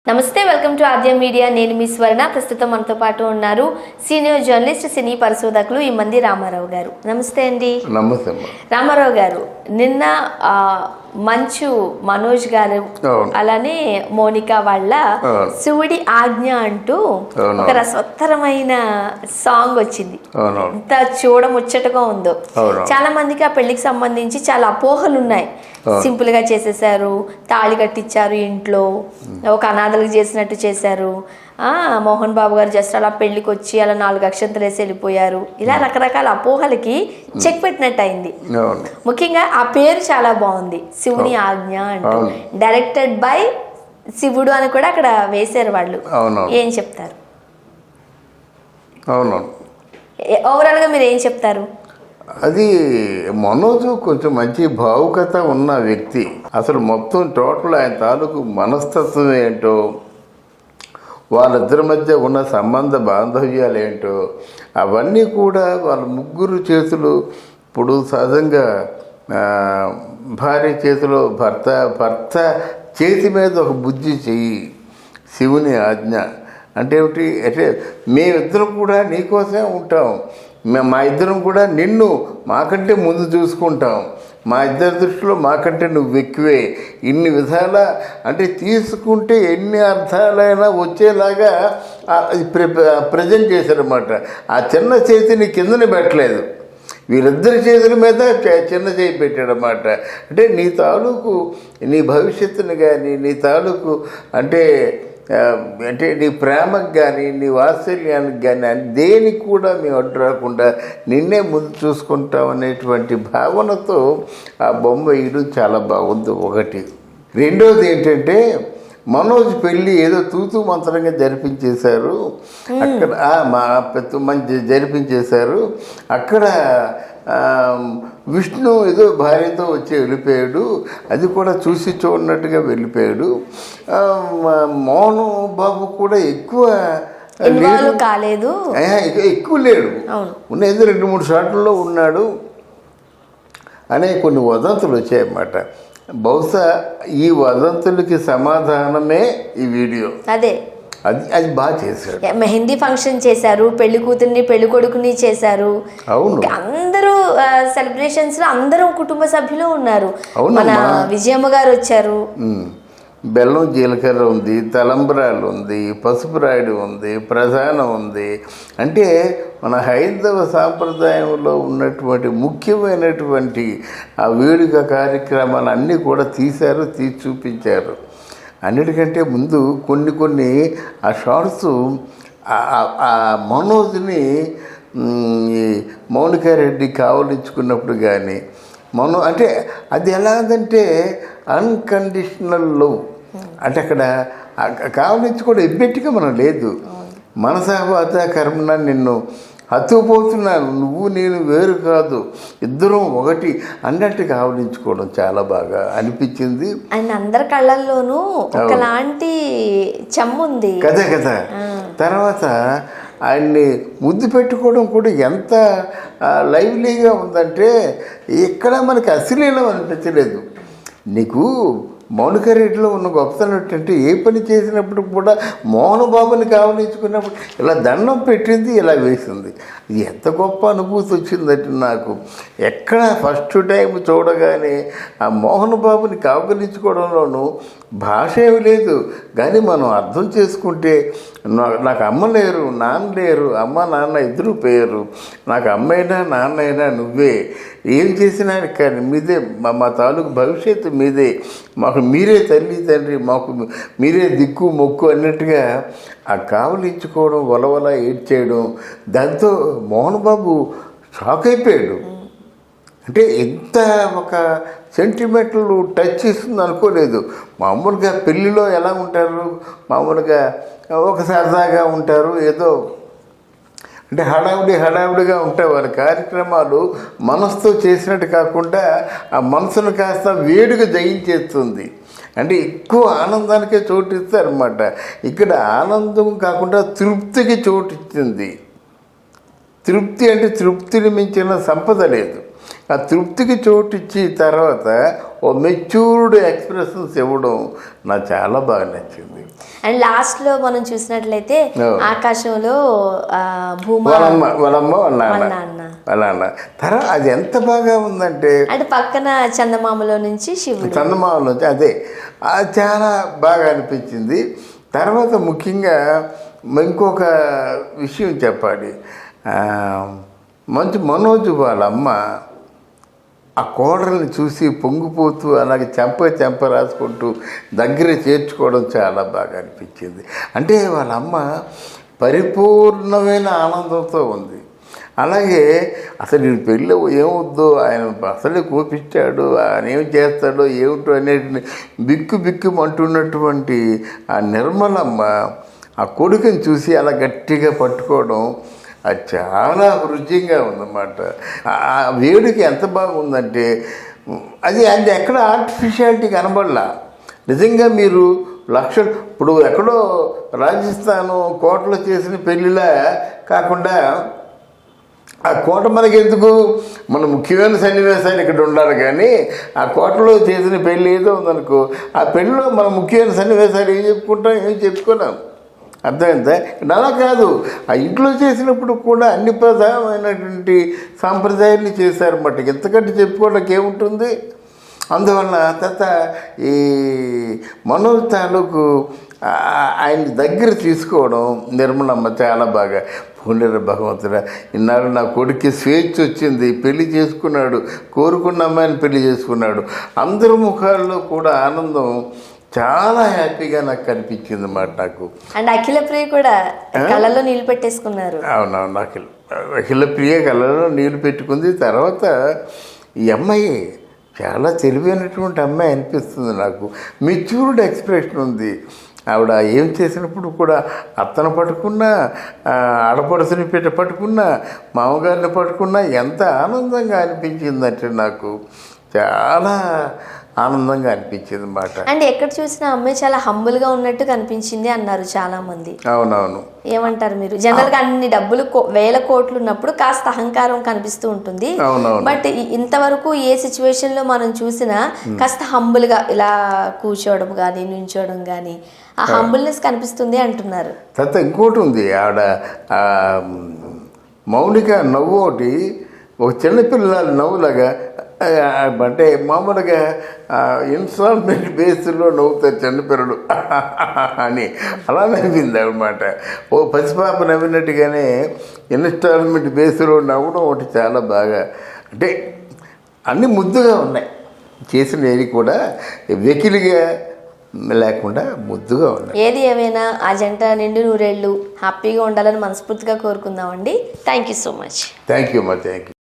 నమస్తే, welcome to Aadya media. నేను మీ స్వర్ణ. ప్రస్తుతం మనతో పాటు ఉన్నారు సీనియర్ జర్నలిస్ట్, సినీ పరిశోధకులు ఇమ్మంది రామారావు గారు. నమస్తే అండి. నమస్తే రామారావు గారు, నిన్న మంచు మనోజ్ గారు అలానే మోనికా వాళ్ళ శివుడి ఆజ్ఞ అంటూ ఒక రసోత్తరమైన సాంగ్ వచ్చింది. ఎంత చూడముచ్చటగా ఉందో. చాలా మందికి ఆ పెళ్లికి సంబంధించి చాలా అపోహలు ఉన్నాయి. సింపుల్ గా చేసేసారు, తాళి కట్టించారు, ఇంట్లో ఒక అనాథలకు చేసినట్టు చేశారు, మోహన్ బాబు గారు జస్ట్ అలా పెళ్లికి వచ్చి అలా 4 అక్షంతలు వేసి వెళ్ళిపోయారు. ఇలా రకరకాల అపోహలకి చెక్ పెట్టినట్టు అయింది. ముఖ్యంగా ఆ పేరు చాలా బాగుంది, శివుని ఆజ్ఞ అంటూ. డైరెక్టెడ్ బై శివుడు అని కూడా అక్కడ వేశారు వాళ్ళు. ఏం చెప్తారు? ఓవరాల్ గా మీరు ఏం చెప్తారు? అది మనోజు కొంచెం మంచి భావుకత ఉన్న వ్యక్తి. అసలు మొత్తం టోటల్ ఆయన తాలూకు మనస్తత్వం ఏంటో, వాళ్ళిద్దరి మధ్య ఉన్న సంబంధ బాంధవ్యాలు ఏంటో అవన్నీ కూడా వాళ్ళ ముగ్గురు చేతులు. ఇప్పుడు సహజంగా భార్య చేతిలో భర్త చేతి మీద ఒక బుద్ధి చెయ్యి, శివుని ఆజ్ఞ అంటే ఏమిటి అంటే మేమిద్దరం కూడా నీకోసమే ఉంటాం, మా ఇద్దరం కూడా నిన్ను మాకంటే ముందు చూసుకుంటాం, మా ఇద్దరి దృష్టిలో మాకంటే నువ్వు ఎక్కువే, ఇన్ని విధాల అంటే తీసుకుంటే ఎన్ని అర్థాలైనా వచ్చేలాగా ప్రజెంట్ చేశారన్నమాట. ఆ చిన్న చేతిని కిందనే పెట్టలేదు, వీళ్ళిద్దరి చేతుల మీద చిన్న చేయి పెట్టాడన్నమాట. అంటే నీ తాలూకు నీ భవిష్యత్తుని కానీ, నీ తాలూకు అంటే నీ ప్రేమకు కానీ, నీ వాత్సల్యానికి కానీ దేనికి కూడా మేము అడ్డు రాకుండా నిన్నే ముందు చూసుకుంటాం అనేటువంటి భావనతో ఆ బొమ్మ వేయడం చాలా బాగుంది. ఒకటి. రెండోది ఏంటంటే మనోజ్ పెళ్ళి ఏదో తూతూ మంత్రంగా జరిపించేశారు అక్కడ, మంచి జరిపించేశారు అక్కడ. విష్ణు ఏదో భార్యతో వచ్చి వెళ్ళిపోయాడు, అది కూడా చూసి చూడనట్టుగా వెళ్ళిపోయాడు. మోహన్ బాబు కూడా ఎక్కువ కాలేదు, ఎక్కువ లేడు, ఉన్నది 2-3 షాట్లలో ఉన్నాడు అనే కొన్ని వదంతులు వచ్చాయన్నమాట. బహుశా ఈ వదంతులకి సమాధానమే ఈ వీడియో. అది బాగా చేశారు. మెహందీ ఫంక్షన్ చేశారు, పెళ్లి కూతుర్ని పెళ్లి కొడుకుని చేశారు. అవును, అందరూ సెలబ్రేషన్స్ లో అందరూ కుటుంబ సభ్యులు ఉన్నారు. మన విజయమ్మ గారు వచ్చారు. బెల్లం జీలకర్ర ఉంది, తలంబ్రాలు ఉంది, పసుపు రాయుడు ఉంది, ప్రధానం ఉంది. అంటే మన హైందవ సాంప్రదాయంలో ఉన్నటువంటి ముఖ్యమైనటువంటి ఆ వేడుక కార్యక్రమాలు అన్నీ కూడా తీశారు, తీసి చూపించారు. అన్నిటికంటే ముందు కొన్ని ఆ షార్ట్స్ ఆ మనోజ్ని మౌనికారెడ్డి కావలించుకున్నప్పుడు కానీ అంటే అది ఎలాగంటే అన్కండిషనల్ లవ్. అంటే అక్కడ కావలించుకోవడం ఎబ్బెట్టిగా మనం లేదు, మనసావాత కర్మన నిన్ను హత్తుకుపోతున్నాను, నువ్వు నేను వేరు కాదు, ఇద్దరం ఒకటి అన్నట్టు కావలించుకోవడం చాలా బాగా అనిపించింది. ఆయన అందరి కళ్ళల్లోనూ ఒకలాంటి చెమ్ముంది కదా. తర్వాత ఆయన్ని ముద్దు పెట్టుకోవడం కూడా ఎంత లైవ్లీగా ఉందంటే ఎక్కడ మనకి అశ్లీలం అనిపించలేదు. నీకు మౌనికారెడ్డిలో ఉన్న గొప్పతనం ఏంటంటే ఏ పని చేసినప్పుడు కూడా మోహన్ బాబుని కావలించుకున్నప్పుడు ఇలా దండం పెట్టింది, ఇలా వేసింది. ఇది ఎంత గొప్ప అనుభూతి వచ్చిందంటే నాకు ఎక్కడ ఫస్ట్ టైం చూడగానే ఆ మోహన్ బాబుని కావలించుకోవడంలోనూ భాష ఏమి లేదు, కానీ మనం అర్థం చేసుకుంటే నాకు అమ్మ లేరు, నాన్న లేరు, అమ్మ నాన్న ఇద్దరు పేరు, నాకు అమ్మైనా నాన్నైనా నువ్వే, ఏం చేసినా కానీ మీదే, మా తాలూకు భవిష్యత్తు మీదే, మాకు మీరే తల్లి తండ్రి, మాకు మీరే దిక్కు మొక్కు అన్నట్టుగా ఆ కావలించుకోవడం, వలవల ఏడ్చేయడం, దాంతో మోహన్ బాబు షాక్ అయిపోయాడు. అంటే ఎంత ఒక సెంటిమెంటల్ టచ్ ఇస్తుంది అనుకోలేదు. మామూలుగా పెళ్ళిలో ఎలా ఉంటారు, మామూలుగా ఒక సరదాగా ఉంటారు, ఏదో అంటే హడావుడిగా ఉంటాయి వారి కార్యక్రమాలు. మనసుతో చేసినట్టు కాకుండా ఆ మనసును కాస్త వేడిగా జయించేస్తుంది. అంటే ఎక్కువ ఆనందానికే చోటు ఇస్తారన్నమాట. ఇక్కడ ఆనందం కాకుండా తృప్తికి చోటు ఇచ్చింది. తృప్తి అంటే తృప్తిని మించిన సంపద లేదు. ఆ తృప్తికి చోటు ఇచ్చి తర్వాత ఓ మెచ్యూర్డ్ ఎక్స్ప్రెషన్స్ ఇవ్వడం నాకు చాలా బాగా నచ్చింది. అండ్ లాస్ట్ లో మనం చూసినట్లయితే ఆకాశంలో భూమా వాళ్ళమ్మ వాళ్ళ అన్న తర్వాత అది ఎంత బాగా ఉందంటే అంటే పక్కన చందమామలో నుంచి శివుడు, చందమామలో నుంచి అదే అది చాలా బాగా అనిపించింది. తర్వాత ముఖ్యంగా ఇంకొక విషయం చెప్పాలి. మంచి మనోజ్ వాళ్ళ అమ్మ ఆ కోడల్ని చూసి పొంగిపోతూ అలాగే చెంప రాసుకుంటూ దగ్గర చేర్చుకోవడం చాలా బాగా అనిపించింది. అంటే వాళ్ళ అమ్మ పరిపూర్ణమైన ఆనందంతో ఉంది. అలాగే అసలు నేను పెళ్ళి ఏమవుద్దో, ఆయన అసలే కోపించాడు, ఆయన ఏం చేస్తాడో ఏమిటో అనేది బిక్కుమంటున్నటువంటి ఆ నిర్మలమ్మ ఆ కొడుకుని చూసి అలా గట్టిగా పట్టుకోవడం అది చాలా రుచిగా ఉందన్నమాట. ఆ వేడికి ఎంత బాగుందంటే అది ఎక్కడ ఆర్టిఫిషియాలిటీ కనబడలా. నిజంగా మీరు లక్షలు ఇప్పుడు ఎక్కడో రాజస్థాను కోటలో చేసిన పెళ్ళిలా కాకుండా ఆ కోట మనకి ఎందుకు, మన ముఖ్యమైన సన్నివేశాలు ఇక్కడ ఉండాలి. కానీ ఆ కోటలో చేసిన పెళ్ళి ఏదో ఉందనుకో, ఆ పెళ్ళిలో మన ముఖ్యమైన సన్నివేశాలు ఏం చెప్పుకున్నాం అర్థమైందా? అలా కాదు, ఆ ఇంట్లో చేసినప్పుడు కూడా అన్ని ప్రధానమైనటువంటి సాంప్రదాయాలు చేశారన్నమాట. ఎంతకంటే చెప్పుకోవడానికి ఏముంటుంది. అందువల్ల తర్వాత ఈ మనోజ్ తాలూకు ఆయన దగ్గర తీసుకోవడం నిర్మలమ్మ చాలా బాగా పోలేరు భగవంతుడా, ఇన్నాళ్ళు నా కొడుక్కి స్వేచ్ఛ వచ్చింది, పెళ్లి చేసుకున్నాడు, కోరుకున్న అమ్మాయిని పెళ్లి చేసుకున్నాడు. అందరి ముఖాల్లో కూడా ఆనందం చాలా హ్యాపీగా నాకు కనిపించింది అన్నమాట. నాకు అండ్ అఖిల ప్రియ కూడా కళ్ళలో నీళ్ళు పెట్టేసుకున్నారు. అవునవును, అఖిల ప్రియ కళ్ళలో నీళ్ళు పెట్టుకుంది. తర్వాత ఈ అమ్మాయి చాలా తెలివైనటువంటి అమ్మాయి అనిపిస్తుంది నాకు. మెచ్యూర్డ్ ఎక్స్ప్రెషన్ ఉంది. ఆవిడ ఏం చేసినప్పుడు కూడా అత్తను పట్టుకున్నా, ఆడపడుసుని పట్టుకున్నా, మామగారిని పట్టుకున్నా ఎంత ఆనందంగా అనిపించిందంటే నాకు చాలా ఆనందంగా అనిపించింది అన్నమాట. అండ్ ఎక్కడ చూసినా అమ్మాయి చాలా హంబుల్గా ఉన్నట్టు కనిపించింది అన్నారు చాలా మంది. అవునవును, ఏమంటారు మీరు? జనరల్గా అన్ని డబ్బులు వేల కోట్లు ఉన్నప్పుడు కాస్త అహంకారం కనిపిస్తూ ఉంటుంది. బట్ ఇంతవరకు ఏ సిచ్యువేషన్లో మనం చూసినా కాస్త హంబుల్గా ఇలా కూర్చోవడం కానీ నించోవడం కానీ ఆ హంబుల్నెస్ కనిపిస్తుంది అంటున్నారు. తర్వాత ఇంకోటి ఉంది, ఆవిడ మౌనిక నవ్వు ఒకటి ఒక చిన్నపిల్లల నవ్వులాగా, అంటే మామూలుగా ఇన్స్టాల్మెంట్ బేస్లో నవ్వుతారు చిన్నపిల్లలు అని అలా నవ్వింది అనమాట. ఓ పసిపాప నవ్వినట్టుగానే ఇన్స్టాల్మెంట్ బేస్లో నవ్వడం ఒకటి చాలా బాగా, అంటే అన్నీ ముద్దుగా ఉన్నాయి చేసినవి కూడా, వెకిలిగా లేకుండా ముద్దుగా ఉన్నాయి. ఏది ఏమైనా ఆ జంట నిండు నూరేళ్ళు హ్యాపీగా ఉండాలని మనస్ఫూర్తిగా కోరుకుందామండి. Thank you so much. Thank you అమ్మా, థ్యాంక్ యూ.